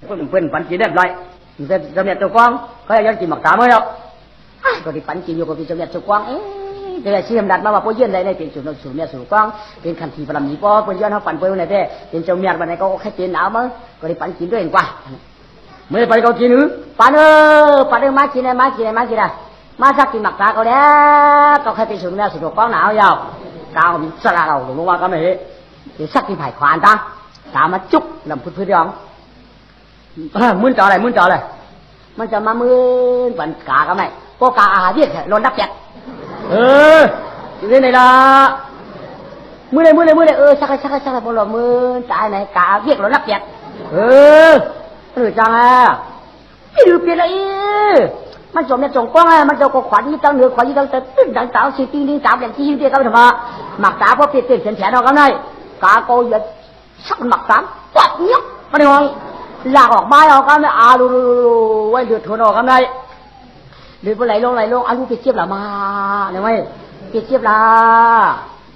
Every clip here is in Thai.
เปั่นกินเรียบร้อยจะมีตัวกว้างก็ยังกินหมักตาไม่หรอกก็ที่ปั่นกินอยู่ก็ที่จะมีตัวกว้างจะได้ชี้มดัดมาว่าพวกยื่นได้ในเป็นสูตรเนี่ยสูตรกว้างเป็นขันทีพลัมนี้พอพวกยื่นเขาปั่นไปวันไหนได้เป็นเจ้าเมียวันไหนก็แค่เป็นหนาวมั้งก็ที่ปั่นกินด้วยกว่าเมื่อไปเขากินปั่นมากินอะไรมาสักกินหมักตาเขาแล้วก็แค่เป็นสูตรเนี่ยสูตรกว้างหนาวยาวกาวมีสลาเราหลวงว่าก็ไม่เห็นเป็นสักที่ไผ่ขวานตามาจุกลำพื้นร้องมื้นจ่ออะไรมันจะมามื้นปั่นกาก็ไม่พวกกาอาหารเรียกร้อนดับแจกอยู่ที่ไหนล่ะมื้อเลยชักพวกเรามื้อตายไหนกาเรียกร้อนดับแจกหรือจังไม่ดูเปลี่ยนเลยมันสมเนี่ยจงกว้างมันจะก็ขวัญยี่ตั้งเหนือขวัญยี่ตั้งแต่ตึ้งดังเต่าสีติ้งสามอย่างที่เดียวกันธรรมะหมักตาพอเปลี่ยนแฉนออกกันได้กาโกยชักหมักสามปัดเนี้ยมาในห้องหลากออกไม้ออกกันได้ดูไว้เดือดทนออกกันได้เดือดไหลลงลูกเปียกเจี๊ยบละมาเนี่ยไหมเปียกเจี๊ยบละ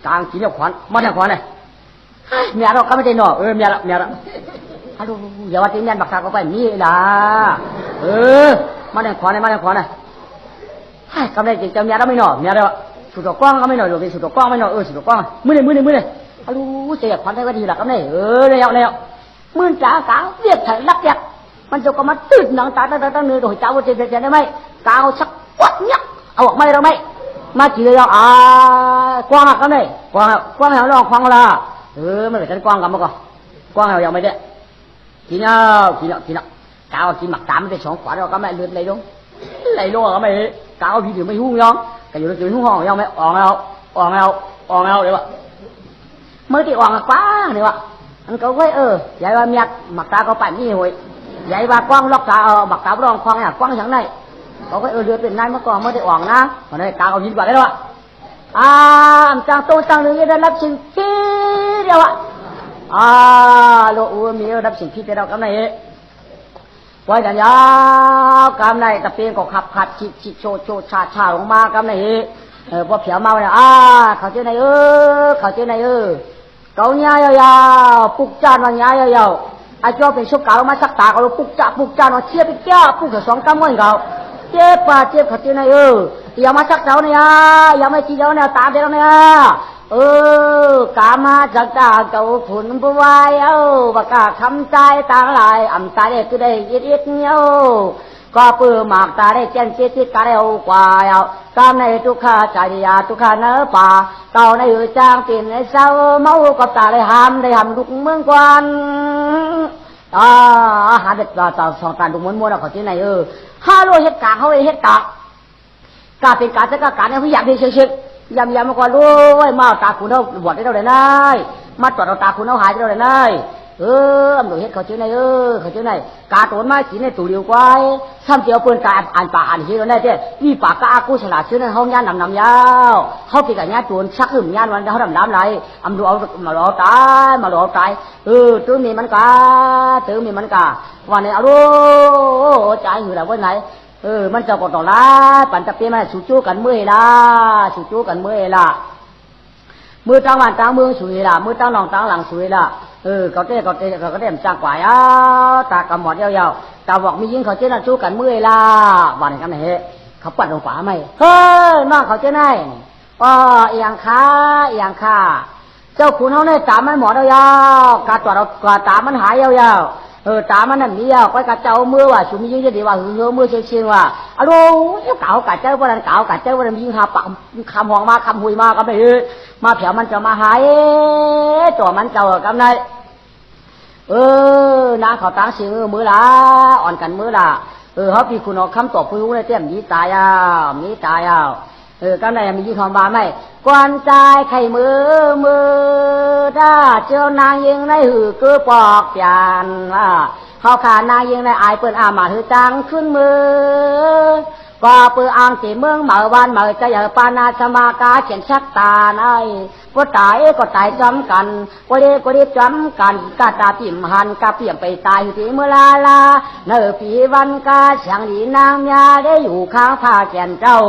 กลางกินเนี่ยขวัญมาเนี่ยขวัญเลยเมียเราก็ไม่ได้หนอเมียละดูอย่าว่าตีนยันบักตาก็ไปมีละมาเนี่ยขวัญเลยกำไรจริงๆเมียเราไม่หนอเมียเราสุดกว้างก็ไม่หนอดูเป็นสุดกว้างไม่หนอสุดกว้างมือเลยดูเสียขวัญได้ก็ดีละกำไรแล้วมื่นจ๋ากางเรียกถ่ายรักยักมันจะก็มาตื่นหนังตาตั้งเนื้อโดยเจ้าว่าจะได้ไหมกาวสักวัดยักเอาออกมาได้ไหมมาจีเลยกว้างกันเลยกว้างแล้วลองกว้างละไม่เป็นกันกว้างกันมาก่อนกว้างแล้วยังไม่ได้กินเอากาวกินหมักตามไปสองขวานเราก็ไม่เลือดไหลลงก็ไม่กาวพี่ถือไม่หุ้งย้องก็อยู่ในจุดหุ้งห้องยังไม่อ่องแล้วเดี๋ยวเมื่อที่อ่องกว้างเดี๋ยวอันก็ไว้ยายว่าเมียหมักตาก็ปั่นนี่หวยยายว่ากว้างล็อกตาหมักตารองคลองเนี่ยกว้างอย่างไรเขาก็เรือเป็นนายเมื่อก่อนไม่ได้อ่องนะตอนนี้กาเอายินกว่าได้แล้วจังโตจังเลยได้รับสิ่งที่เดียวโลมีรับสิ่งที่เดียวกันไหนไว้กันยาวกันไหนตะเพียงก็ขัดชิโชชาลงมากันไหนพอเผียวมาเนี่ยเขาเจอไหนเกาเนี้ยยาวปุกจานวันเนี้ยยาวไอ้เจ้าเป็นชุกเก่ามาสักตาเขาปุกจานวันเชี่ยไปแก้ปุกกับสองกำวันเขาเจ็บเขาเจอไหนอย่ามาสักเจ้าเนี่ยอย่ามาจีเจ้าเนี่ยตาเดียวเนี่ยกามาจากตาเก่าผุนบัวบกาคำใจตาลายอ่ำตาเด็กก็ได้ยิดเนี่ยก็เปื่อหมากตาได้เจนเจติกาได้กว่าตามในทุกข้าใจยาทุกข้าเนื้อป่าเต่าในจางตีนในเศร้าเมากับตาได้หำลุกเมืองกวนหาเด็กตาสองตาดุม้วนเขาที่ไหนห้าโลเฮ็ดกาเขาเฮ็ดกาเป็นกาจะกาเนี่ยเขาอยากได้เชิงยำมาก่อนด้วยมาตาคุณเขาบวชได้เท่าไหร่นายมาตรวจเอาตาคุณเขาหายได้เท่าไหร่นายอำดูเฮ็ดเขาเจ้าไหนเขาเจ้าไหนกาโตนมากินในตู้เดียวกว่าซ้ำเจียวเปิ้นกาอ่านป่าอ่านเฮ็ดแล้วได้เด้นี่ปากกาอากูฉลาดชื่อนั้นเฮาย่านนำยาวเฮาสิกะย่านโจรชักหึมย่านวันเฮาดำไหลอำดูเอามาหลอกตายตื้อมีมันกาวันนี้เอาดูใจอยู่แล้วว่าไหนมันจะกดต่อละปั่นตะเปียมันสู้กันเมื่อยละมือตั้งวันตั้งเมืองสวยละมือตั้งหนองตั้งหลังสวยละเขาเต้มจ้างกว่าตากำหมดยาวๆตาบอกมียิงเขาเจ้าหน้าสู้กันเมื่อยละวันนี้กันไหนเขาปัดลงขวาไหมน้องเขาเจ้าไหนเอียงขาเจ้าขุนเขาเนี่ยตามันหมดยาวกาตัวเรากาตามันหายยาวตามันนั่นนี่ก้อยกะเจ้ามือว่าชุมิยิงจะดีว่ามือเชียงว่าเก่ากะเจ้าวันนั้นยิงหาปักคำหองมาคำหุยมาก็ไม่มาแผลมันจะมาหายตัวมันเจ้ากำไรน้าเขาตั้งเสียงมือละอ่อนกันมือละเขาพี่คุณเอาคำตอบผู้รู้ในเต็มมีตายกำไรมียิงของบาไม่กวนใจไข่มือถ้าเจ้านางยิงในหือเกือปอกยานเขาขานางยิงในอายเปิ้นอามาหือจังขึ้นมือก็เปื่ออ่างตีเมืองเหมือวันเหมือจะอย่าปานาสมากาเขียนชักตาในก็ตายจำกันก็เรียจำกันกาตาปิ่มหันกาเปี่ยมไปตายที่เมื่อลาเนื้อผีวันกาเสียงดีนางยาได้อยู่ข้างผ้าแก่นเจ้า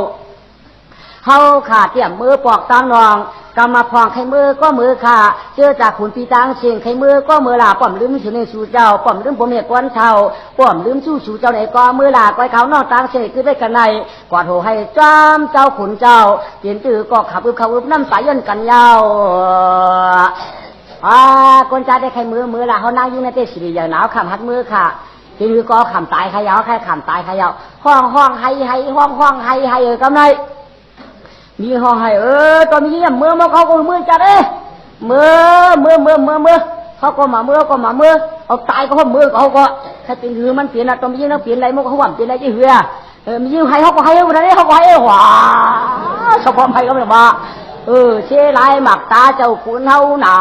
เขาขาดเตี่ยมมือปอกตามนอง กำมาพองไข่มือก็มือขาเจอจากขุนปีตังเสียงไข่มือก็มือลาป้อมลืมสู่ในสู่เจ้าป้อมลืมผมเมียกวนเท่าป้อมลืมสู่เจ้าไหนก็มือลาก้อยเขานอกต่างเสกคือได้กันในกวาดโหให้จ้ามเจ้าขุนเจ้าเปลี่ยนตื้อก็ขับอึบเขาอึบน้ำสายย่นกันยาวคนใจได้ไข่มือลาเขานั่งยุ่งในเตะสิริอย่างหนาวขำหัดมือค่ะทีนี้ก็ขำตายขยาวใครขำตายขยาวห้องให้ห้องให้กำไรมีห้องให้ตอนนี้มือมาเขาก็มือจัดมือเขาก็มามือเอาตายก็มือเขาก็ถ้าเป็นหือมันเปลี่ยนตอนนี้นักเปลี่ยนอะไรมันก็หวั่นเปลี่ยนอะไรจะหือมียิ่งให้เขาก็ให้วันนี้เขาก็ให้หวาสะพอมให้ก็ไม่มาเชื่อไรหมักตาเจ้าคุณเฮาหนา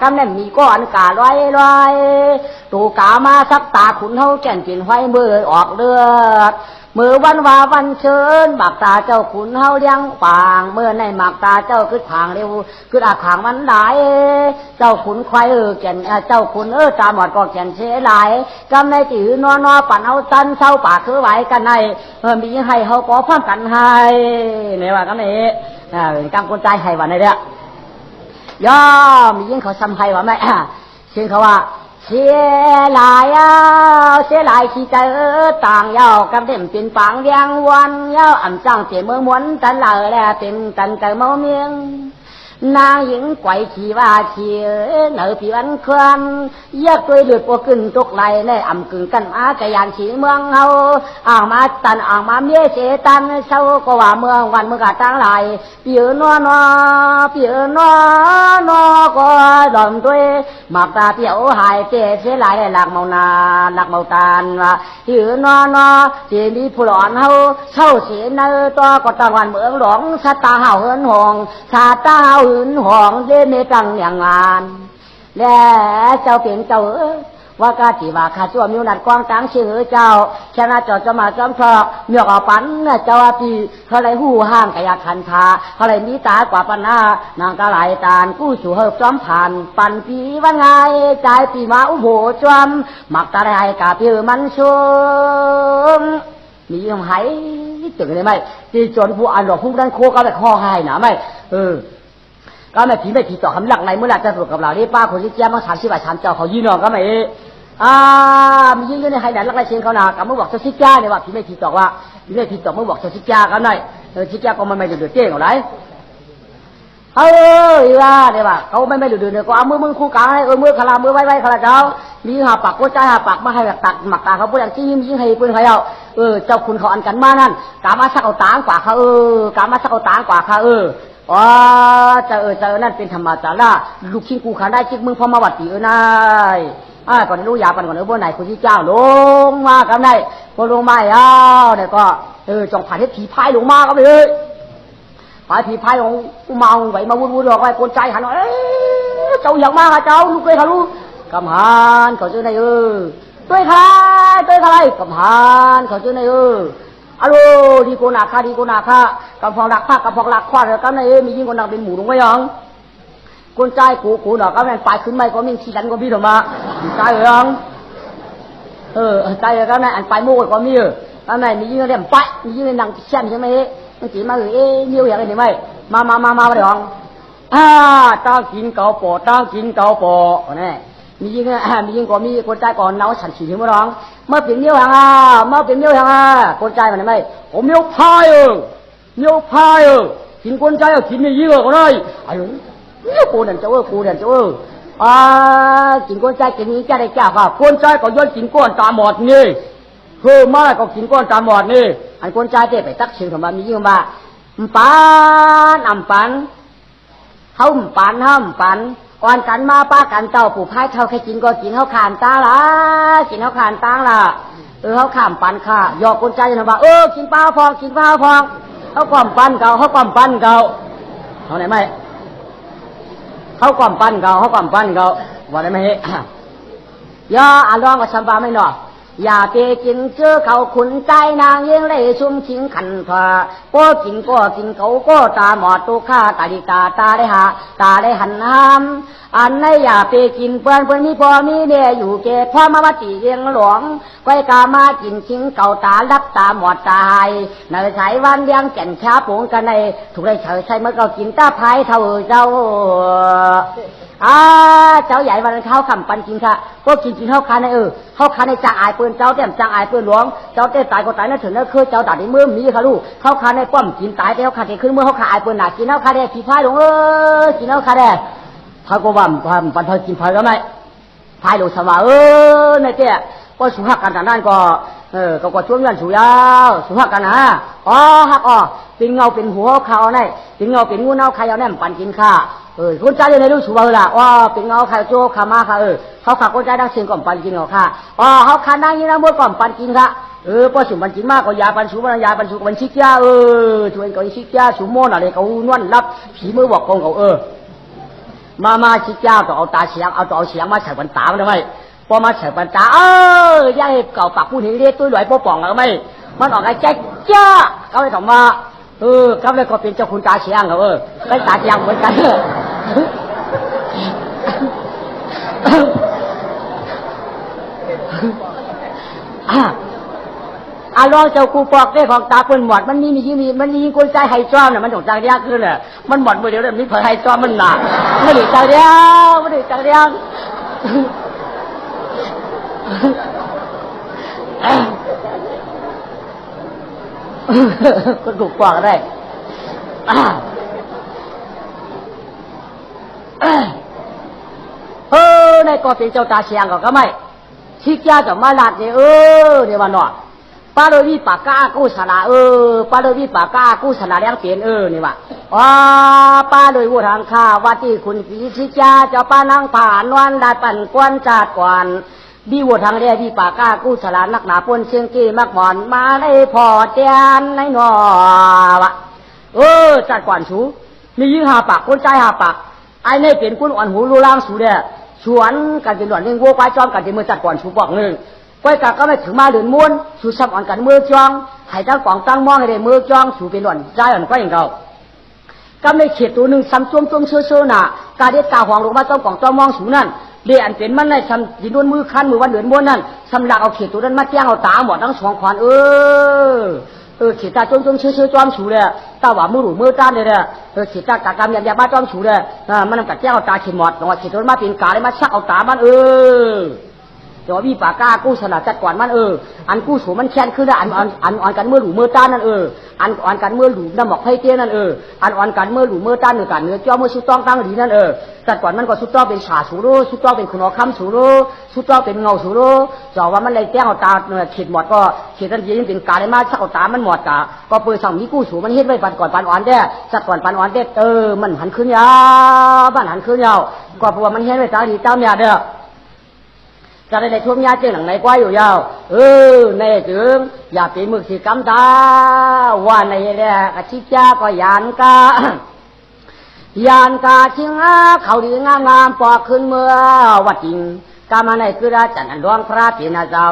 กำนั่นมีก้อนกาลอยตูกามาสักตาคุณเฮาแก่นกินไฟเมื่อออกเลือดมือวันเชิญหมักตาเจ้าขุนเฮาเลี้ยงปางเมื่อในหมักตาเจ้าคือขางเร็วคืออาขางมันหลายเจ้าขุนควายแก่นเจ้าขุนตาหมดก็แก่นเชหลายกำในจื้อนอปั่นเอาตันเศร้าปากคือไหวกันในมีให้เฮาก็พร้อมกันให้เนี่ยว่ากันนี่เป็นกรรมคนใจให้วันนี้เนี่ยย่อมียิ่งเขาซ้ำให้ว่าไม่เชื่อเขาว่าเสียหลายที่ใจต่างยาวกับเด่มเป็นปางเลี้ยงวันยาวอ่ำจ้างเสียเมืองม้วนตันเหล่าแลเป็นตันเตอเมาเมียงนางหญิงไกวขี่ว่าขี่เหนือผิวอันควันเยอะตัวเดือดปวขึ้นตกไหลในอ่ำกึ่งกันอากระยานขี่เมืองเฮาอ่างมาตันอ่างมาเมียเจตันเศร้าก็ว่าเมืองวันเมืองกาตั้งไหลเปียนก็ดอมด้วยหมักตาเปียวหายเจเสียหลายหลักเมานาหลักเมาตานว่าเปียนเจนี่ผู้หลอนเฮาเช่าเสียนตัวก็ตะวันเมืองหลงชาตาเฮาเฮินหงชาตาเฮาห่องเดเมตังอย่างงานและเจ้าเปลี่ยนเจ้าว่ากาจีว่าข้าชั่วมิวนัดกวางตังชื่อเจ้าชนะเจ้าจะมาจอมชอกเมียกเอาปันเจ้าปีเขาเลยหู้ห้างกะยาคันทาเขาเลยมีตากว่าปันนานางกะไหลตานกู้สู่เฮิบจอมผ่านปันปีวันไงใจปีมาอุโบจอมมักตาได้กาพิวมันชมมียังไห้ตึงเลยไหมที่จนผู้อ่านหลอกผู้นั้นโคก็แบบข้อให้หนาไหมก็ไม่ผีต่อคำหลักในเมื่อไหร่จะถูกกับเรานี่ป้าคนที่เจ้ามา30 บาท3 เจ้าเขายีนองก็ไม่มียิ่งในให้ไหนลักไรเชียงเขาหนากับเมื่อบอกเจ้าซิจ้าเนี่ยว่าผีไม่ผีต่อว่าผีไม่ผีต่อเมื่อบอกเจ้าซิจ้ากันหน่อยซิจ้าก็มันไม่เดือดเจ๊งอะไรว่าเนี่ยว่าเขาไม่เดือดเนี่ยก็เอามือคู่กลางให้มือขลามือไว้ขลาเจ้ามีหาปากโคใจหาปากมาให้แบบตักหมักตาเขาพูดอย่างที่ยิ่งให้ปืนเขาเจ้าคุณเขาอันกันมานั่นกามาสักเอาตางกว่าเขากามาสักเอาตางกว่าเขาเจ้านั่นเป็นธรรมจาระลูกชิ้นกูขาได้จิกมึงพอมาวัดตีนายก่อนรู้ยาปันก่อนบนไหนคุณที่เจ้าลงมากันได้พอลงมาเนี่ยก็จงผ่านให้ผีพายลงมาก็ไปเลยพายผีพายของเมาไหวมาวุ่นหรอกไว้คนใจหันว่าเจ้าอยากมาเจ้าลูกเลยเขาลูกกำหานเขาเจอในด้วยใครกำหานเขาเจอในอโลดีโกนาคากำพองรักผ้ากำพองรักควาแล้วก็ในมียิ่งคนดังเป็นหมูลงไว้ยังคนใจกูหนอก็แม่งไปขึ้นไม่ก็มิ่งขี้ดันก็พี่ถมาใจยังใจก็ในอันไปโม่ก็มีก็ในมียิ่งเรื่องไปมียิ่งดังเช่นใช่ไหมมันจีมานิ้วอย่างไรไหมมาเดี๋ยวตั้งกินเกาปอเนี่ยมียิ่งก็มีคนใจก่อนเนาฉันฉีดถึงมาร้องเมื่อเปลี่ยนเนี้ยคนใจมันไม่ผมเนี้ยพายกินคนใจกินไม่ยิ่งก็ได้ไอ้เนี่ยกูเดินเจ้ากินคนใจกินนี้จะได้แก่ค่ะคนใจก็ย้อนกินก้อนตาหมดนี่มาก็กินก้อนตาหมดนี่อันคนใจเตะไปตักเชิงของมันมียิ่งมาปันเขาปันก่อนกันมาป้ากันเจ้าปู่พายเท่าแค่กินก็กินเขาขานตาละเขาขามปันค่ะยอกคนใจนะว่ากินปลาพองเขาความปันเก่าเขาไหนไม่เขาความปันเก่าว่าได้ไหมย่าอ่านร้องกับชัมปาไม่หนอ อย่าไปกินเจอเขาขุนใจนางยังเลยชุ่มชิงขันทว่าก็กินเขาก็ตาหมอดตุค่าตาดิตาได้หาตาได้หันน้ำอันในอย่าไปกินเพื่อนมีพ่อมีแม่อยู่เก็บพ่อมาตีเรียงหลวงไว้กามากินชิงเก่าตาลับตาหมอดตายในสายวันเลี้ยงแก่นช้าปงกันในถูกได้เฉยใช่เมื่อเรากินตาพายเท่าเจ้าเจ้าใหญ่วันเขาคำปันกินค่ะพวกกินเขาคาในเขาคาในจางอายปืนเจ้าเต็มจางอายปืนหลวงเจ้าเต้ตายก็ตายนั่นถึงนั่นคือเจ้าตัดในมือมีค่ะลูกเขาคาในป้อมกินตายแต่เขาคาในขึ้นเมื่อเขาคาอายปืนหนักกินเขาคาได้ผีพายหลวงกินเขาคาได้เขาก็ว่าปันเธอกินพายก็ไม่พายหลวงสมาในเจ้าก็สุภาพกันทางนั้นก็ก็ช่วงนั้นสุยาวสุภาพกันนะฮักเป็นเงาเป็นหัวเขาเนี่ยเป็นเงาเป็นงูเน่าใครเอาแน่ปันกินข้าคนใจเลยรู้สุภาพละว่าเป็นเงาใครโจ้ขามาค่ะเขาขาคนใจดังเสียงก่อมปันกินเขาค่ะเขาขานั่งยี่นะมวยก่อมปันกินค่ะพอสุปันกินมากก็ยาปันสุปันยาปันสุปันชิกยาชวนก็ชิกยาสุโมนอะไรเขานวลรับผีมือบอกกองเขามาชิกยาก็เอาตาเสียงเอาตัวเสียงมาใส่ปันตามันทำไมพอมาใส่ปันตาย่าให้เก่าปากผู้หญิงเรียกตัวหลอยป้อป่องแล้วไหมมันออกไอ้แจ๊กจ้าเขาเลยถามว่าครับเลยก็เป็นเจ้าคุณตาเสียงเขาก็ตาเสียงเหมือนกันลองเจ้ากูปอกได้ของตาเปิ้นหมดมันมีมันมีคนใจไฮจ้อมน่ะมันต้องจังเรียกขึ้นน่ะมันหมดมื้อเดียวแล้วมีเผยไฮจ้อมมันหนักไม่ได้จังเรียกไม่ได้จังเรียกคนถูกปอกได้ในก็เป็นเจ้าตาเชียงก็ไม่ชิกยาจะมาลาดเนี่ยเนี่ยวันเนาะปาโรวีปากกากูสนาปาโรวีปากกากูสนาเลี้ยงเปลี่ยนนี่ว่าปาโรวีทางข้าวัดที่คุณปีชิกยาเจ้าป้านั่งผ่านวันได้ปั่นกวนจัดกวนดีวัวทางเรียดีปากกากู้สลานักหนาปนเชียงกี้มักหมอนมาได้พอเตียนในหนอวะจัดก่อนสูมียิ่งหาปากคนใจหาปากไอ้นี่เป็นคนอ่อนหูรูล่างสูเด้ชวนกันเป็นหลอนเรื่องวัวควายจอมกันเป็นมือจัดก่อนสูบอกหนึ่งก้อยกาก็ไม่ถึงมาเดินม้วนสูซ้ำอ่อนกันมือจองให้ตั้งกล่องตั้งมองให้ได้มือจองสูเป็นหลอนใจอ่อนก็อย่างเราก็ไม่เขียดตัวหนึ่งซ้ำจมเชื่อน่ะกาเด็ดกาหวงลงมาต้องกล่องต้องมองสูนั่นเรียนเป็นมันในซ้ำดินด้วนมือคันมือวันเดือนม้วนนั่นซ้ำหลักเอาเขียดตัวนั้นมาแจ้งเอาตาหมดทั้งสองขวานเขียดตาจมเชื่อจอมสูเลยตาว่ามือหลูมือต้านเลยเขียดตากากำยาบ้าจอมสูเลยมันนำกัดแจ้งเอาตาเขียดหมดลงมาเขียดตัวมาเป็นกาเลยมาชักเอาตามันจอวีปากกากู้สลัดจัดก่อนมันอันกู้สูมันแค้นขึ้นแล้วอันกันเมื่อหลูเมื่อต้านนั่นอันกันเมื่อหลูน้ำหมอกไผ่เตี้ยนั่นอันกันเมื่อหลูเมื่อต้านเนื้อกันเนื้อเจ้าเมื่อสุดต้องตั้งดีนั่นจัดก่อนมันก็สุดต้องเป็นฉาสูโรสุดต้องเป็นขนอคำสูโรสุดต้องเป็นเงาสูโรจอว่ามันเลยแจ้งเอาตาเขียดหมดก็เขียดทันทียังเป็นกาเลยมาชักเอาตามันหมดก็เปิดสั่งมีกู้สูมันเฮ็ดไว้ปันก่อนปันอ่อนได้จัดก่อนปันอ่อนได้มันหันขึ้นยาวบ้านหันขึ้นยาวก็เพราะว่ามันเฮ็ดไว้ตาดีตามยาเด้อจะได้ในช่วงยาเจ้าหลังไหนกว่าอยู่ยาวในถึงอย่าปีมึกสีกำตาว่าในแรกชิจ้าก็ยานกาชิงเขาดีงามปอกขึ้นเมื่อวัดจริงกามาในคือราจันทร์หลวงพระเปียนาเจ้า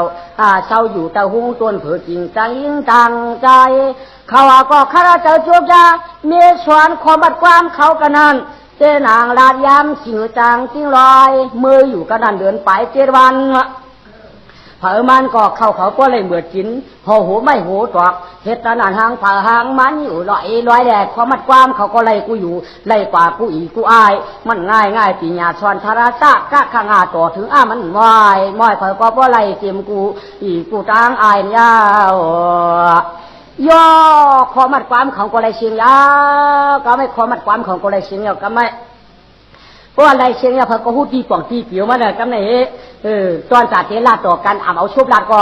เจ้าอยู่แต่หุงต้นเผือจริงใจยิ่งตั้งใจเขาก็ข้าราชการจุกยาเมียสวนความบัดความเขากันนั้นเจ้านางลาดย้ำสิวจางจิ้งลอยมืออยู่กระดันเดินไป7 วันเผอมันก็เข้าเขาก็เลยเบื่อกินพอหูไม่หูตอกเฮ็ดตานานหางเผอหางมันอยู่ลอยแดดความมัดความเขาก็ไล่กูอยู่ไล่กว่ากูอีกูอายมันง่ายปีญาชวนธาราซะกะข้างต่อถึงมันม้อยเผอก็ไล่เตรียมกูอีกูตางอายยาวย่อขอมัดความของก็เลยเชียงยาวก็ไม่ขอมัดความของก็เลยเชียงยาวก็ไม่เพราะอะไรเชียงยาวเขาก็หู้ตีป่องตีเปียวมาเนี่ยก็ไม่ตอนจัดเทลาต่อกันเอาชุบลาดก็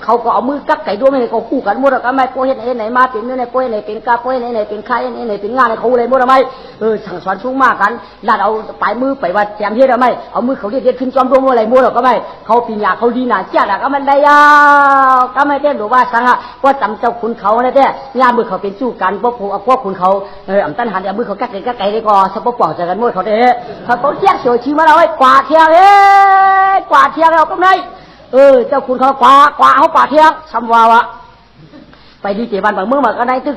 เขาก็เอามือกักไก่ด้วยไม่ได้ก็คู่กันหมดก็ไม่โป้เห็นไหนมาเป็นเนื้อไหนโป้เห็นไหนเป็นกาโป้เห็นไหนเป็นไข่ไหนเป็นงานในเขาเลยหมดทำไมสั่งสอนชุ่มมากกันลาดเอาปลายมือไปว่าแจมเฮ็ดทำไมเอามือเขาเรียกขึ้นจอมดวงอะไรหมดก็ไม่เขาปีญาเขาดีหนาเจ้าก็มันได้ยาวก็ไม่ได้หรือว่าสังหะว่าจำเจ้าคุณเขาเนี่ยแต่งานมือเขาเป็นสู้กันพวกคุณเขาอ่ำตันหันมือเขากักไก่ได้ก็สปปอกจากกันหมดเขาเด้เขาเรียกเสียวชีมาเราไอ้กวาดเที่ยวกวาดเที่ยวเราก็ไม่ เจ้าคุณเขากว่าเขากว่าเที่ยงคำว่าวะไปดีเจวันบางเมื่อมาก็ได้ตึ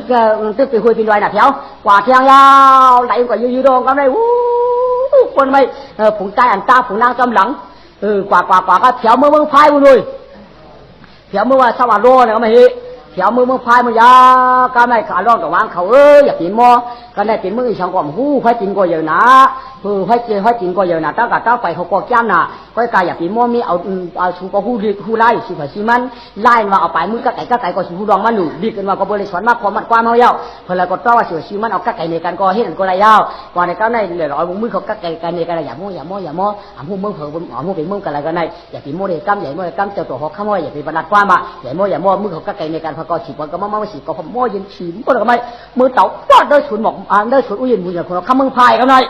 กไปคุยเป็นรอยหนาแถวกว่าเที่ยงยาวไหลกว่ายืดๆก็ได้คนไม่ผงใจอันตาผงนางจำหลังกว่าก็แถวเมืองพายบุญเลยแถวเมื่อว่าสวัสดิ์โลเนี่ยก็ไม่แถวเมืองพายมันยาก็ไม่ขาร้องกับวางเขาอยากกินมอก็ได้เป็นมืออีช่างก่อมหู่ค่อยกินก็เยอะนะค่อยกินก็เยอะนะตั้งแต่ไปเขาก็จ้างนะค่อยกายอยากกินมอมีเอาชูก็หูไล่สิผ่าซีมันไล่มาเอาไปมือก็ไก่ก็ชูดองมันหนูดีกันว่าก็บริสุทธิ์มากความมันกว้างเมาเย้าเพื่อก็ต้องว่าเสือซีมันเอาไก่ในการก่อเห็นก็ไรเย้าก่อนในก็ในเหลือร้อยมือเขาไก่ในการอย่าโม่อ่ะหูเมืองเผอหูเป็นเมืองกันอะไรก็ในอย่าปีโม่เด็กกั้มใหญ่โม่เด็กกั้มเจ้าตัวหอกข้ามอย่าไปบรรลัดกว้างมาอย่าโม่มือเขาไก่ในการพอก็ฉีดก็มาฉีดก็โม่ยินฉีดก็ทำไมมือเต่าว่าได้ฉุนหมอกได้ฉุนอุ้ยบุญอย่างคนข้ามเมืองพายกันหน่อย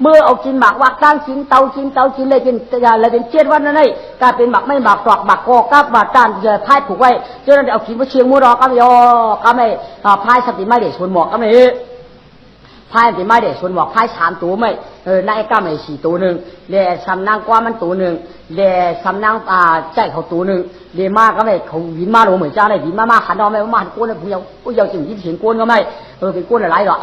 เมื่อเอากินหมากวักตั้งกินเตากินเลยเป็นอะไรเป็นเจ็ดวันนั่นเองกลายเป็นหมากไม่หมากตอกหมากกอกับหมากจานพายผูกไว้เจ้านั่นเอากินมาเชียงมัวรอก็ไม่ยอก็ไม่พายสติไม่เด็ดชวนหมอกก็ไม่พายติไม่เด็ดชวนหมอกพาย3 ตัวไม่นายก็ไม่4 ตัวหนึ่งเล่สำนางกว่ามันตัวหนึ่งเล่สำนางใจเขาตัวหนึ่งเล่มาก็ไม่เขาวินมาลงเหมือนเจ้าเลยวินมาขันดอกไม่มาก้นเลยผู้เยาจึงยิ้มเสียงก้นก็ไม่เป็นก้นอะไรหรอก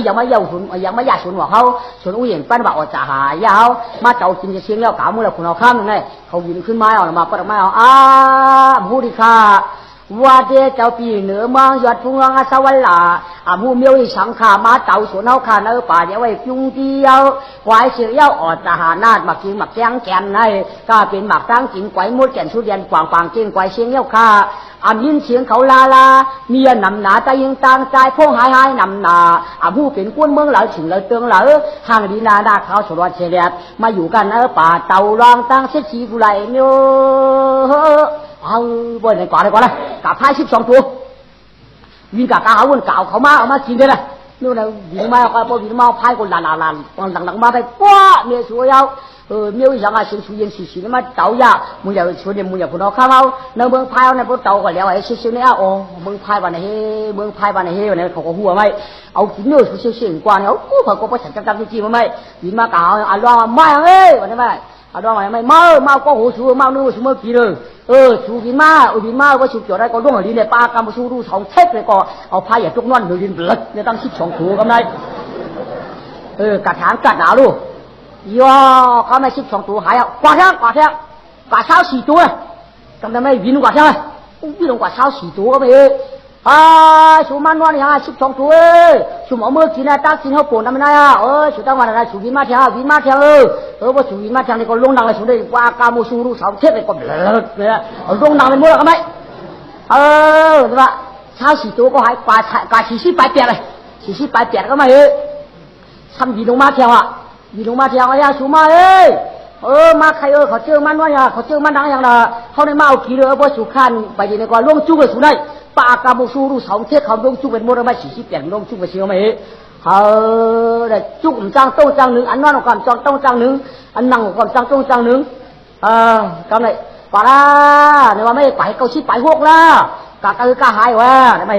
ยังไม่ยาวยังไม่อยากชวนหัวเขาชวนอุ้ยเห็นปั้นว่าอดจะหายาวมาเจ้ากินจะเชียงแล้วกล่าวมือเราคุณเอาข้ามนี่เขายินขึ้นไม้เอามาปะไม้เอาผู้ดีค่ะว่าเจ้าเจ้าปีเหนือเมืองยอดพุ่งรังสวรรค์ผู้เมียวสังขามาเจ้าสวนเอาขาเนื้อป่าเดี๋ยวไว้จุงเดียวควายเสือเย้าอดจะหานาดหมักกินหมักแจ้งแกนให้ก็เป็นหมักตั้งกินไก่มดแก่นชุดเรียนกวางปางเก่งไก่เชียงเย้าค่ะยินเสียงเขาลาเมียนำหนาใจยังต่างใจพงหายนำหนาผู้เป็นก้นเมืองเหล่าฉิงเหล่าเตืองเหล่าห่างดีนาดาเขาสวดเฉลียดมาอยู่กันป่าเต่ารองตั้งเสียชีกุไลเนื้อเอาบ่อยไหนก่อนเลยกับพาย12 ตัววิ่งกับกาวนเก่าเขามากินเลยนะนู่นนะวิ่งมาก็พอวิ่งมาพายก็ลานหลังมาไปป้าเมียสวยเอาเมียอย่างอะไรสุยสีมาเต่ายามึงอย่าชวนมึงอย่าพูดเอาข้าวเอาในเมืองพายในพวกเต่าก็แล้วไอ้เชี่ยวเนี่ยโอ้เมืองพายวันไหนเมืองพายวันไหนวันไหนเขาก็หัวไม่เอากินเนื้อเชี่ยวกว่าเนี่ยกูเขาก็ไปฉันจับจริงๆไม่วิ่งมาเก่าร้องไม่เอ้ยวันนี้ไม่ร้องไม่เมาก็หูชูเมาเนื้อชูเมื่อกี้เลยชูวินมาว่าชูเกี่ยวได้ก็ร่วงหลีเนี่ยปลากำชูดู2 เทปเลยก็เอาพายอย่าจุกนอนเดือดเบิดเนี่ยตั้ง12 ตัวกันได้กระถางกระหนาวลูกย่อเขาไม่12 ตัวหายกว่าเท่า4 ตัวจำได้ไหมวินกว่าเท่าวินกว่าเท่า4 ตัวก็ไม่ชูมันวันนี้12 ตัวชูหมอเมื่อกินนะตั้งกินเขาปวดทำไมนะชูตั้งวันนะชูวินมาเท่าว่าชูวินมาเท่านี่ก็ลงดังเลยชูได้ว่ากามูชูรู้2 เทปเลยก็เนี่ยลงดังเลยมั่วกันไหมใช่ปะเท่า4 ตัวก็หายกว่า40 8 เลย40 8ก็ไม่ทำวินลงมาเท่าวินลงมาเท่าไอ้ชูมามาใครเขาเจอมันว่าอย่างเขาเจอมันดังอย่างน่ะเขาในมาเอากี่เลยเพราะสุขันไปดีในก่อนล่วงจุกเลยสุนัยปากกาบุสูรู้2 เทปเขาล่วงจุกเป็นมดไม่40 8ล่วงจุกไปเชียวไม่ได้จุกจังโต้จัง1อันนั้นความจังโต้จัง1อันนั่งความจังโต้จัง1กำไรป่าละเนี่ยว่าไม่ไปเขาชี้ไปหกละกะหายวะไม่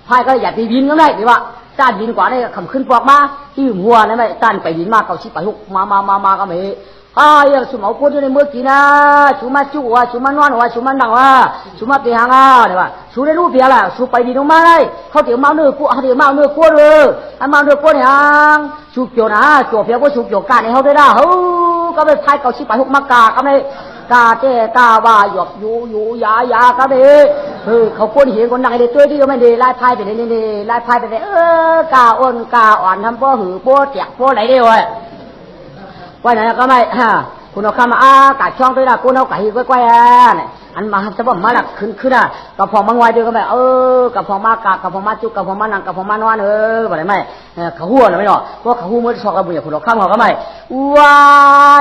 พายก็อย่าไปวินก็ได้ดีว่าจ้าวินกว่าได้ขำขึ้นปอกมาที่หัวนี่ไม่จ้านไปวินมาเขาชี้ไปหกมาก็ไม่อย่างสมเอาคนในเมื่อกี้นะชูมาจุวะชูมานอนวะชูมันดังวะชูมาไปหางเนี่ยว่าชูได้รู้เพียงละชูไปดีลงมาเลยเขาเดี๋ยวเมาเนื้อกู้เดี๋ยวเมาเนื้อกู้เลยเมาเนื้อกู้เนี่ยชูเกี่ยวนะจบเพียงก็ชูเกี่ยวกันในเขาได้ละก็ไปพายเขาชี้ไปหกมากาก็ไม่กาเจ้กาว่าหยอกอยู่ยาก็ไม่เขาคนเห็นคนนั่งในตัวที่ก็ไม่ได้ไล่พายไปเลยนี่ไล่พายไปเลยกาอ่อนทำป้อหือป้อเจียกป้อไหลเดียวว่าไหนก็ไม่คุณเอาข้ามากัดช่องด้วยนะกูเอาไก่ก้อยเนี่ยอันมาจะบอกมาหลักขึ้นอ่ะกับพอมังไว้ด้วยก็ไม่กับพอมากกับพอมาจุกกับพอมานังกับพอมานอนว่าไหนไม่เขาหัวนะไม่หรอกเพราะเขาหัวเมื่อสอกกับบุญอย่างคุณเอาข้ามเขาก็ไม่ว่า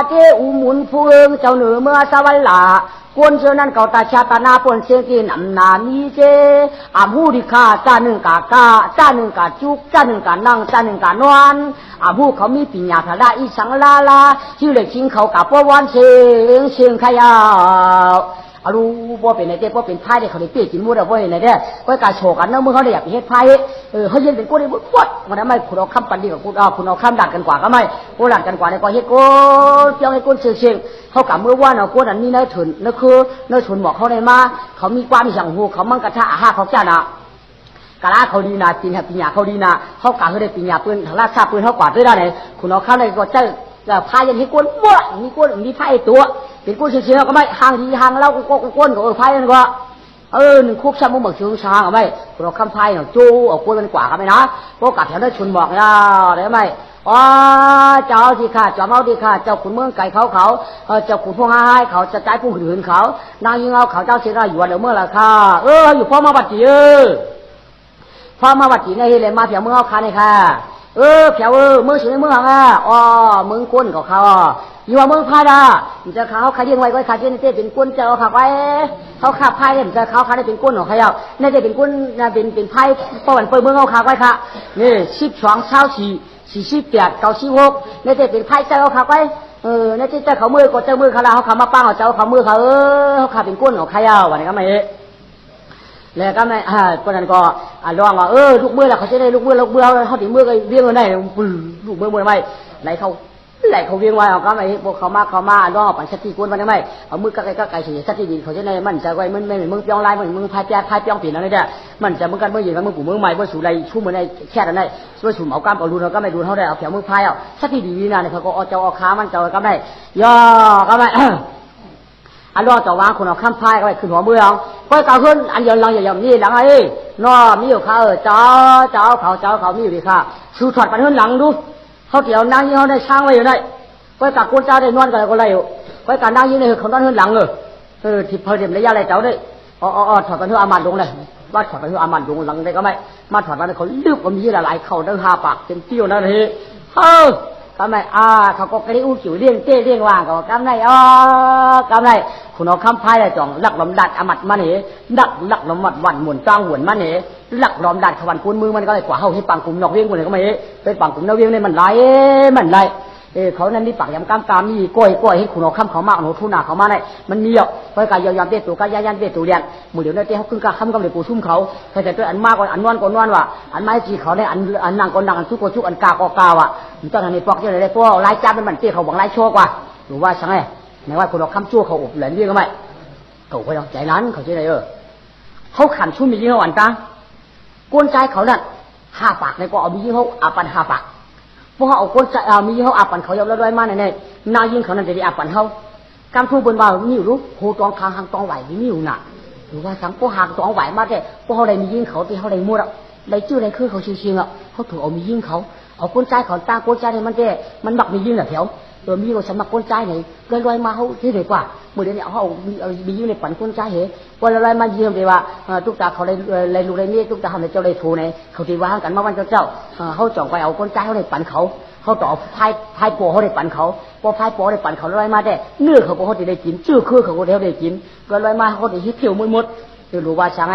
เจ้าหมุนพูงเจ้าเหนือเมื่อสวรรค์กวนเชื่อนั่นเขาตาชาตานาปนเสียงกินนามีเจหูดิคาจ้า1 กาจ้า1 กาจุกจ้า1 กานั่งจ้า1 กานอนหูเขามีปัญญาทาดาอีสังลาชื่อเล็กชิงเขากับป้อวันเสียงขยาว อารู้บ่เป็นไหนเด้บ่เป็นไพ่เด้เขาได้เปี้ยกินหมดแล้วบ่เห็นไหนเด้ก็การโชว์กันเนาะเมื่อเขาได้อยากเฮ็ดไพ่เขาเย็นเป็นกูได้บดมันไม่คุณเอาคำปันดีกับคุณเอาคำดัดกันกว่าก็ไม่กูดัดกันกว่าในก็เฮ็ดกูเจ้าให้กูเชียงเขากับเมื่อว่าเนาะกูอันนี้เนาะถึงเนาะคือเนาะชนหมอกเขาได้มาเขามีความอย่างหูเขามั่งกระทะอาหารเขาจ้านะกะลาเขาดีนาปีนปีญาเขาดีนาเขากะเขาได้ปีญาปืนทางราชาปืนเขากวาดด้วยได้ไหนคุณเอาคำในก็เจ้าพายันให้กูบ่มีกูมีไพ่ตัวเป็นกูเชียงก็ไม่ห่างดีห่างเล่ากูก้นก็ไพ่นั่นก็หนึ่งคุกช้ำมึงบอกชื่อช้างไม่เราคำไพ่เนาะจูเอากล้วยมันกว่ากันไหมนะพวกกัดแถวนั้นชนบอกนะได้ไหมอ๋อเจ้าสิค่ะเจ้าเมาดีค่ะเจ้าขุนเมืองไก่เขาเจ้าขุนพวกให้เขาจะใจผู้หื่นเขานางยิงเอาเขาเจ้าเสียได้อยู่วันเดียวเมื่อไรค่ะอยู่พ่อมาบัดจีพ่อมาบัดจีในเฮเลมาเผียวเมืองเอาคันเลยค่ะเผียวเมืองสุดในเมืองอ่ะเมืองก้นของเขาอยู่ว่าเมืองพาดาจะเขาใครเลี้ยงไว้ก็ใครเลี้ยงเต้เป็นก้นเจ้าขับไว้เขาขับไพ่เนี่ยจะเขาได้เป็นก้นของใครเอาเนี่ยจะเป็นก้นเป็นไพ่ป้อนเปิดเมืองเอาขับไว้ค่ะนี่12 24 48 96เนี่ยจะเป็นไพ่เจ้าขับไว้เนี่ยจะเขามือก็เจ้ามือเขาลาเขาขับมาปั้งเอาเจ้าเขามือเขาเขาขับเป็นก้นของใครเอาวันนี้ก็ไม่แล้วก็ไม่คนนั้นก็ร้องว่าลูกมือแล้วเขาจะได้ลูกมือเขาถึงมือก็เรียงกันได้ลูกมือไม่ไหลเขาเรียงไว้ก็ไม่พวกเขามาร้องปั่นสติกุลมันไม่เอามือก็ไก่เฉยสติดีเขาจะได้มันจะไว้มันไม่เหมือนมึงเปียงลายเหมือนมึงพายเปียงปีนั่นเลยเนี่ยมันจะมึงกันเมื่อเย็นมึงกูมือใหม่เมื่อสูไรชุ่มเหมือนในแค่นั้นได้ช่วยชุ่มเอากล้ามเอารูนก็ไม่รูนเขาได้เอาแผลมือพายเอาสติดีนะเนี่ยเขาก็เอาเจ้าเอาขามันเจ้าก็ไม่ย่อก็ไม่อันรอต่อวางคนเอาข้ามพายก็ไปขึ้นหัวมือเอาก็เก่าขึ้นอันยนลังอย่างนี้หลังไอ้นอมีอยู่ค่ะเจ้าเขามีอยู่ดีค่ะชูถอดปันขึ้นหลังดูเขาเกี่ยวนั่งยี่เขาได้ช่างไว้อยู่ได้ก็กับคนเจ้าได้นวลกันก็ไรอยู่ก็กับนั่งยี่ในเขานอนขึ้นหลังที่พอเดี๋ยวระยะอะไรเจ้าได้ถอดปันขึ้นอามันลงเลยว่าถอดปันขึ้นอามันลงหลังได้ก็ไม่มาถอดปันเขาลึกกว่ามีหลายเข่าได้5 ปากเต็มเตี้ยวนั่นเลยก็ไม่เขาก็กระดิ่งจิ๋วเลี้ยงเต้เลี้ยงว่างก็กำไรกำไรคุณเอาคำพายได้จ่องหลักลมดัดอามัดมันเหหลักลมมัดวันหมุนตั้งหวนมันเหหลักลมดัดขวันคูนมือมันก็เลยกว่าเขาให้ปังกลุ่มนอกเวียงคนเลยก็ไม่เป็นปังกลุ่มนอกเวียงเนี่ยมันไรเขานั่นนี่ปากยำกล้ามมีกล้วยให้คุณเอาคำเขามากหนูทุนาเขามาเนี่ยมันมีอ่ะเพราะการยำเตะตัวก็ยันเตะตัวเรียนมือเดี๋ยวเนี่ยเตะเขาขึ้นกล้าคำก็เลยปูซุ่มเขาแต่ตัวอันมากกว่าอันนวลว่ะอันไม้จีเขาเนี่ยอันนั่งก็นั่งอันชุกอันกากอ่ะตอนนั้นนี่ปอกเยอะเลยพวกไล่จ้าเป็นมันเตะเขาหวังไล่โชคว่ะหรือว่าช่างไงในว่าคุณเอาคำชั่วเขาอบเหลือเรียกก็ไม่เขาไปใจนั้นเขาใช่ไหมเขาขันชุ่มมียิ่งเขาอันกลางก้นใจเขาเนี่ย5 ปากในก็เอามียิ่งเขาอาปัน5 ปากพวกเขาเอาก้นใจมียิ่งเขาอาปันเขายอมแล้วด้วยมาเนี่ยนายิ่งเขานั่นจะได้อาปันเขาการทูบนบ่าวมีอยู่รู้โหตองทางตองไหวมีอยู่น่ะหรือว่าสังพวกหางตองไหวมาแต่พวกเขาได้มียิ่งเขาที่เขาได้มั่วได้ชื่อได้คือเขาเชียงอ่ะเขาถูกเอามียิ่งเขาเอาก้นใจเขาตั้งก้นใจเนี่ยมันบักมียิ่งแถวมีเราสมัครก้นใจไหนลอยมาเขาที่ไหนกว่าเมื่อเดือนนี้เขามียิ่งในปั่นก้นใจเหรอวันลอยมาเยี่ยมเลยว่าทุกตาเขาเลยลูกเลยนี่ทุกตาทำในเจ้าเลยถูเนี่ยเขาตีว่ากันมาวันเจ้าเขาจ่องไปเอาก้นใจเขาในปั่นเขาต่อพายโปเขาได้ปั่นเขาพอพายโปได้ปั่นเขาลอยมาได้เนื้อเขาเขาได้กินชื่อคือเขาเขาได้กินก็ลอยมาเขาได้ฮิตเที่ยวมุดจะรู้ว่าช่าง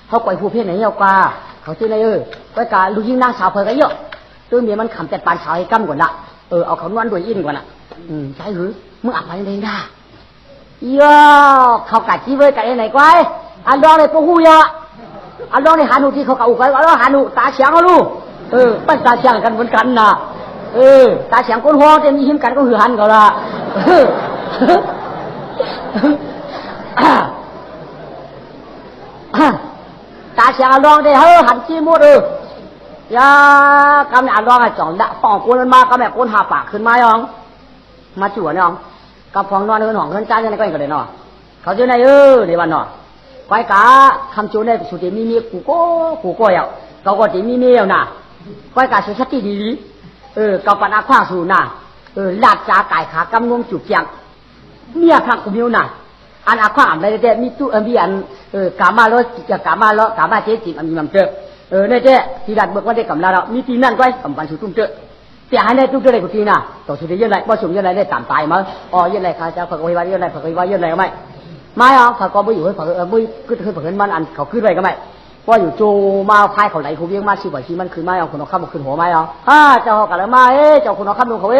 เขาปล่อยผู้เพี้ยนไหนเอากว่าเขาชื่ออะไรก็การลูกยิ่งนางสาวเพลก็เยอะตัวเมียมันขำแต่ปานสาวให้กั้มกว่าน่ะเอาเขานวลด้วยอินกว่าน่ะใช่หรือมึงอ่านไปเลยนะย่อเขากัดจีเว้ยกัดไหนกว่าอันรอเลยพวกหูเยอะอันรอเลยหาหนูที่เขาเก่ากันอันรอหาหนูตาเฉียงเขาลูกปั้นตาเฉียงกันเหมือนกันน่ะตาเฉียงก้นหัวจะมีหิมกันก็หือหันเขาละตาเฉียงอันรอได้หันจีมุดยากำเนี่ยร้องให้จ่องดะฟองกูนมาก็แบบกูน5 ปากขึ้นมาย่องมาจั่วเนี่ยกับฟองนอนเงินห้องเงินจ้าเนี่ยก็ยังก็เลยเนาะเขาจะในเดี๋ยววันเนาะไว้กะคำจูเนี่ยสุดที่มีกูก็อย่างเขาก็ที่มีเอาน่ะไว้กะสุดชัดที่ดีกับปัญหาข้าสู่น่ะลาดจ่าไก่ขากำงงจุกจังเมียพักกูมีน่ะอันอาข้าอะไรแต่มีตู้มีอันกามาล้อกามาเจ๊จิอันมีมันเจอเนี่ยเจ๊ที่ดัดเบิกว่าได้กำลังเรามีทีนั่นก็กำปั้นสุดตุ้มเจอแต่ให้ได้ตุ้มเจอได้กูทีน่ะต่อสุดที่ยังไงบ่สมยังไงได้ตามตายมั้งยังไงข้าจะฝักไว้ยังไงฝักไว้ยังไงก็ไม่ฝักก็ไม่อยู่ให้ฝักไม่ขึ้นฝักเงินมันอันเขาขึ้นไปก็ไม่ว่าอยู่โจมาพายเขาไหลเขาเวียงมาชีบ่อยชีมันขึ้นไม่คนเอาข้ามขึ้นหัวไม่เจ้ากันแล้วมาเจ้าคนเอาข้ามลงเขา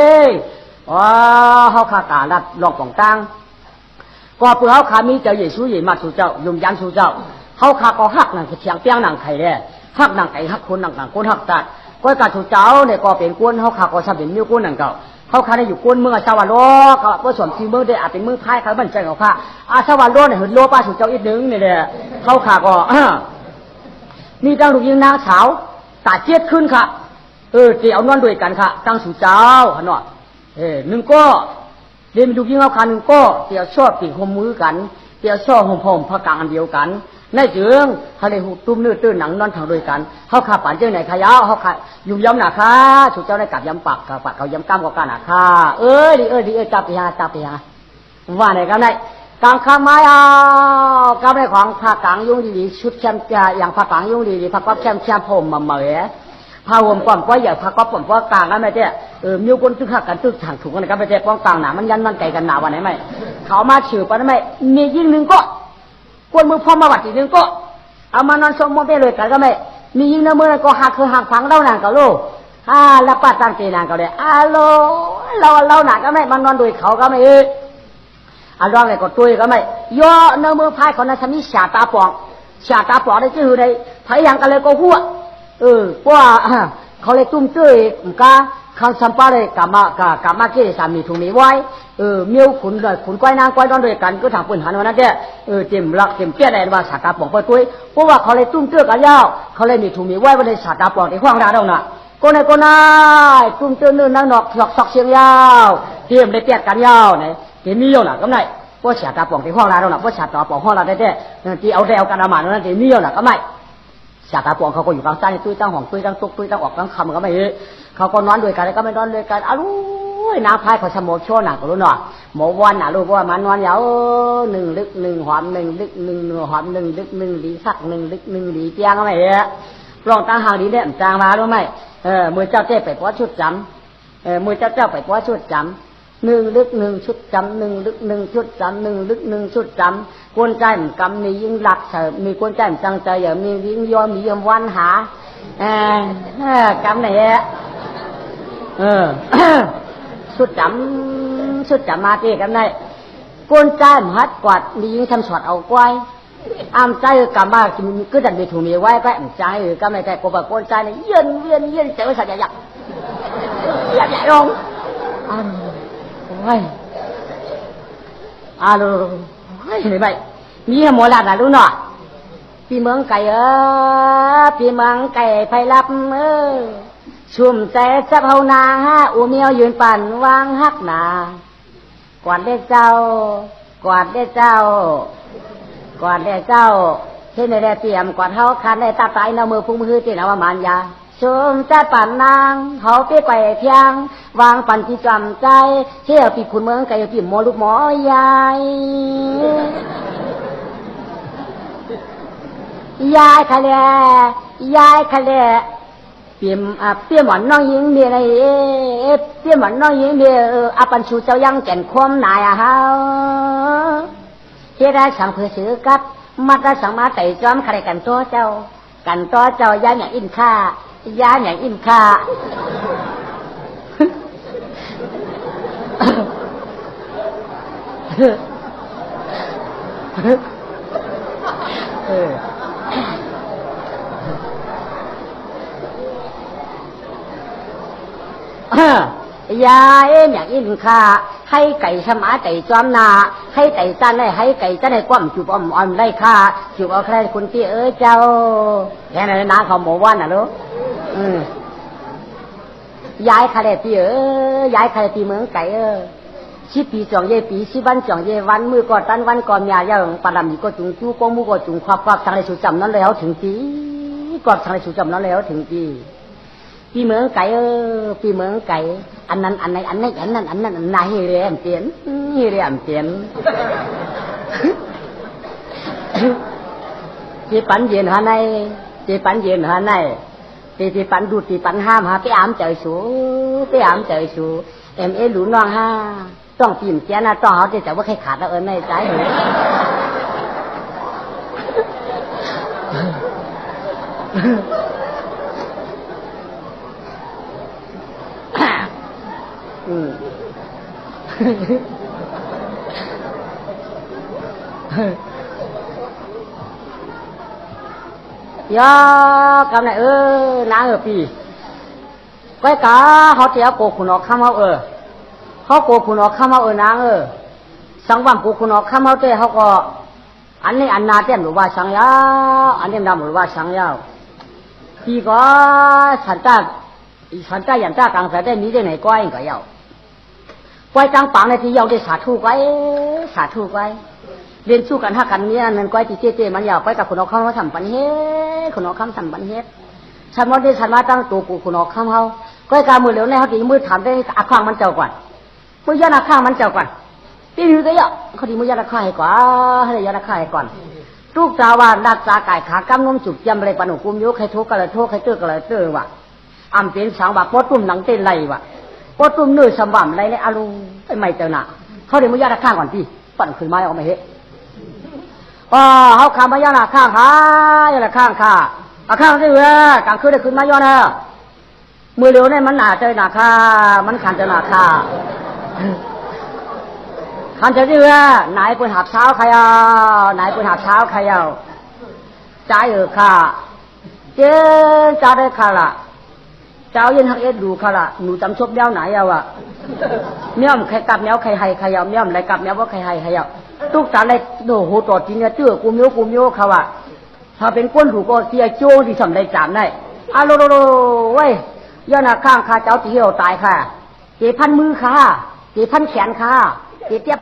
เขาขาการัดหลอกป่องตัง ก็เพื่อเขาขามีเจ้าเยซูเยมาสู่เจ้ายุ่งยันสู่เจ้าเขาขาก็หักนั่งเสียงเปียงนั่งไข่เลยหักนั่งไก่หักคนนั่งคนหักตัดก็การสู่เจ้าเนี่ยก็เป็นกวนเขาขาก็ทำเป็นนิ้วกวนนั่งเก่าเขาขาได้อยู่กวนเมืองสวรรค์โลกเขาผสมทีเมืองได้อาจเป็นเมืองไทยเขาบันใจเขาขาสวรรค์โลกเนี่ยเห็นโลป้าสู่เจ้าอีกนึงเนี่ยเขาขาก็มีตั้งลูกยิงนางสาวตาเจ็ดขึ้นค่ะเดี๋ยวนอนด้วยกันค่ะตั้งสู่เจ้าฮะเนาะหนึ่งก็เดี๋ยวมีลูกยิงเอาขาหนึ่งก็เดี๋ยวชอบติ่งหมมือกันเดี๋ยวชอบห่มผ้ากางอันเดียวกันในเจืองเขาเลยหุบตุ้มเนื้อตื้นหนังนอนทางด้วยกันเขาขาป่านเจ้าไหนขยาวเขาขายุ่งย้ำหนาค่ะสู่เจ้าได้กลับย้ำปากกับปากเขาย้ำกล้ามกับกันหนาค่ะดีจับไปฮะว่าไหนกันได้กลางข้างไม้กำในของผ้ากางยุ่งดีชุดแคมอย่างผ้ากางยุ่งดีผ้าก๊อบแคมผมมาเหมยผ้าห่มก่อนก็อย่าผ้าก๊อบผมก็กลางกันไม่ได้มีคนตึกหักกันตึกถังถูกกันกันไม่ได้ป้องกลางหนามันยันมันไก่กันหนาวันไหนไม่เขามาฉือไปไม่มียิ่งหนึ่งก็กวนมือพ่อมาวัดอีกหนึ่งก็เอามานอนสมมติไปเลยกันก็ไม่มียิ่งน้ำมือก็หักคือหักฝังเล่าหนังก็ลูกแล้วป้าตั้งใจนางก็เลยโลเราหนักก็ไม่มานอนด้วยเขาก็ไม่ร้องอะไรก็ตัวก็ไม่ย่อเนื้อมือพายคนนั้นฉันมีชาตาปองได้ชื่อในพายยังกันเลยก็หัวว่าเขาเลยตุ้มตื้อก็เขาสัมปะเลยกามาเกี่ยสามีถูกมีไว้มีขุนก้อยนางก้อยนอนด้วยกันก็ทางปืนหันวันนั้นเด้เต็มรักเต็มเปี้ยอะไรว่าชาตาปองไปตัวเพราะว่าเขาเลยตุ้มตื้อกันยาวเขาเลยมีถูกมีไว้ว่าเลยชาตาปองที่ห้องราดเอาน่ะก็ในตุ้มตื้อนื่นนั่งนอกซอกเสียงยาวเตรียมได้เปียกกันยาวไหนที่มีอยู่น่ะก็ไหนพวกชาตาปองที่ห้องราเราน่ะพวกชาตาปองห้องราได้ที่เอาแล้วกันอามานั่นที่มีอยู่น่ะก็ไม่ชาตาปองเขาก็อยู่กลางใต้ตุ้ยตั้งห้องตุ้ยตั้งตุกตุ้ยตั้งออกตั้งคำก็ไม่เขาก็นอนด้วยกันก็ไม่นอนด้วยกันน้าพายเขาสมองโชว์หนักก็รู้เนาะหมอวันน่ะรู้ว่ามันนอนยาวหนึ่งลึกหนึ่งหอมหนึ่งลึกหนึ่งหอมหนึ่งลึกหนึ่งดีสักหนึ่งลึกหนึ่งดีเปียงก็ไม่ลองตั้งห่างดีเนี่ยจางมารู้ไหมมือเจ้าเจ้ไปป้อชุดจำมือเจ้าไปป้อชุดจำหนึ่งลึกหนึ่งชุดจำหนึ่งลึกหนึ่งชุดจำหนึ่งลึกหนึ่งชุดจำกวนใจมันกำมียิ่งหลักมีกวนใจมันจังใจอย่ามียิ่งย้อนมียิ่งวันหากำไหนชุดจำมาตีกันได้กวนใจมันฮัดกวาดมียิ่งทำสวดเอาก้อยอ้ามใจกำมาก็ดันมีถูมีไว้ก็ใจกำไหนแต่กบกวนใจเนี่ยเย็นใจว่าสัญญาอยากลงโอ้ยลูนี่ไปมีหมดแล้วนะรู้เนาะพี่เมืองไก่พี่เมืองไก่ไฟลับชุ่มใจจะเผานาอูเมียวยืนปั่นวางฮักหนากวาดได้เจ้ากวาดได้เจ้เห็นได้เตรียมกวาดเท้าคันได้ตาตายน้ำมือพุ่งมือตีนว่ามันยาชุ่มใจปั่นนางเขาไปไก่เพียงวางปั่นที่จำใจเที่ยวปีคุณเมืองไก่ปีหมอลูกหมอยายทะเลเปี่ยหมอนน้องยิงเมียในเปี่ยหมอนน้องยิงเมียอาปันชูเจ้ายังแก่นคมนายเฮาเฮ็ดได้สั่งเพื่อซื้อกับมัดได้สั่งมาไต่จอมใครกันตัวเจ้ายาอย่างอินค่ายาอย่างอินค่าให้ไก่สมาไก่จอมนาให้ไก่จันให้ไก่จันให้กว้างจูบอ่อนได้ค่าจูบเอาใครคุณที่เจ้าแค่นั้นนะเขาหมอวันน่ะลูกย้ายใครที่ย้ายใครที่เมืองไก่ชิปีจ่องเย่ปีชิบันจ่องเย่วันมือก่อนตันวันก่อนยาอย่างปลามีก็จุงจู้ก็มูก็จุงควักทางในสุจำนั้นแล้วถึงทีก่อนทางในสุจำนั้นแล้วถึงทีปีเมืองไก่ปีเมืองไก่อันนั้นอันไหนอันนั้นนายเรียมเตียนจีปันเย็นหาในจีปันดูจีปันห้ามหาไปอามเจอสูเอ็มหลูน้องห้าต้องปีนเสียนะต้องเขาแต่ว่าใครขาดแล้วในใจ ยากำไหนนางปีก้อยกาเขาเจ้าโกขุนออกข้ามเขาโกขุนออกข้ามนางสังวัมโกขุนออกข้ามเจ้เขาก็อันนี้อันนาเต้นหรือว่าสังยาอันนี้นำหรือว่าสังยาพี่ก็ฉันจ้าอย่างจ้ากลางแต่ได้มีได้ไหนก้อยก็ยาวก้อยจังปังในที่ยาวได้สาธุก้อยเรียนสู้กันห้ากันเนี่ยนั่นก้อยที่เจ๊มันยาวก้อยกับขุนออกข้ามเขาทำปันเฮ็ดขุนออกข้ามทำปันเฮ็ดฉันว่าได้ฉันมาตั้งตัวกูขุนออกข้ามเขาก้อยกามือเหลวในเขาดีมือถามได้อาข้างมันเจ้าก่อนมือยันอาข้างมันเจ้าก่อนตีมือก็เยอะเขาดีมือยันอาข้างให้ก่อนให้ยันอาข้างให้ก่อนทุกจาว่านักจากไก่ขากำนมจุกจำอะไรปนุกุมยุใครทุกข์ก็เลยทุกข์ใครเตื้อก็เลยเตื้อว่ะอำเป็นสังว่าปอตุ่มหนังเต้นไรว่ะปอตุ่มเนื้อสมบัติไรเลยอารุไอ้ไม่เจ้าหน้าเขาดีมือยันอาข้างก่อนพี่ปั่นขึ้นมาเอาไม่เห็นเขาขามายานาข้างขายานาข้างขาอาข้างที่เว้ยกลางคืนได้ขึ้นมายอนะมือเร็วเนี่ยมันหนาเจอหนาข้ามันขันเจอหนาข้าขันเจอที่เว้ยไหนปืนหักเท้าใครเอาไหนปืนหักเท้าใครเอาใจข้าเจ้าจ่าได้ข้าละเจ้ายินหักเอ็ดดูข้าละหนูจำชบแนวไหนเอาอะเมี่ยมใครกับแนวใครให้ใครเอาเมี่ยมอะไรกับแนวว่าใครให้ใครเอาทุกสารเลยโอ้โหตอดจริงเนี่ยเจื้อกุมโยเขาว่าถ้าเป็นก้นถูกก็เสียโจ้ที่ทำได้จามได้อะโลเว้ยย้อนข้างข้าเจ้าตีเราตายค่ะเกี่พันมือค่ะเกี่พันแขนค่ะเกี่เตี้ย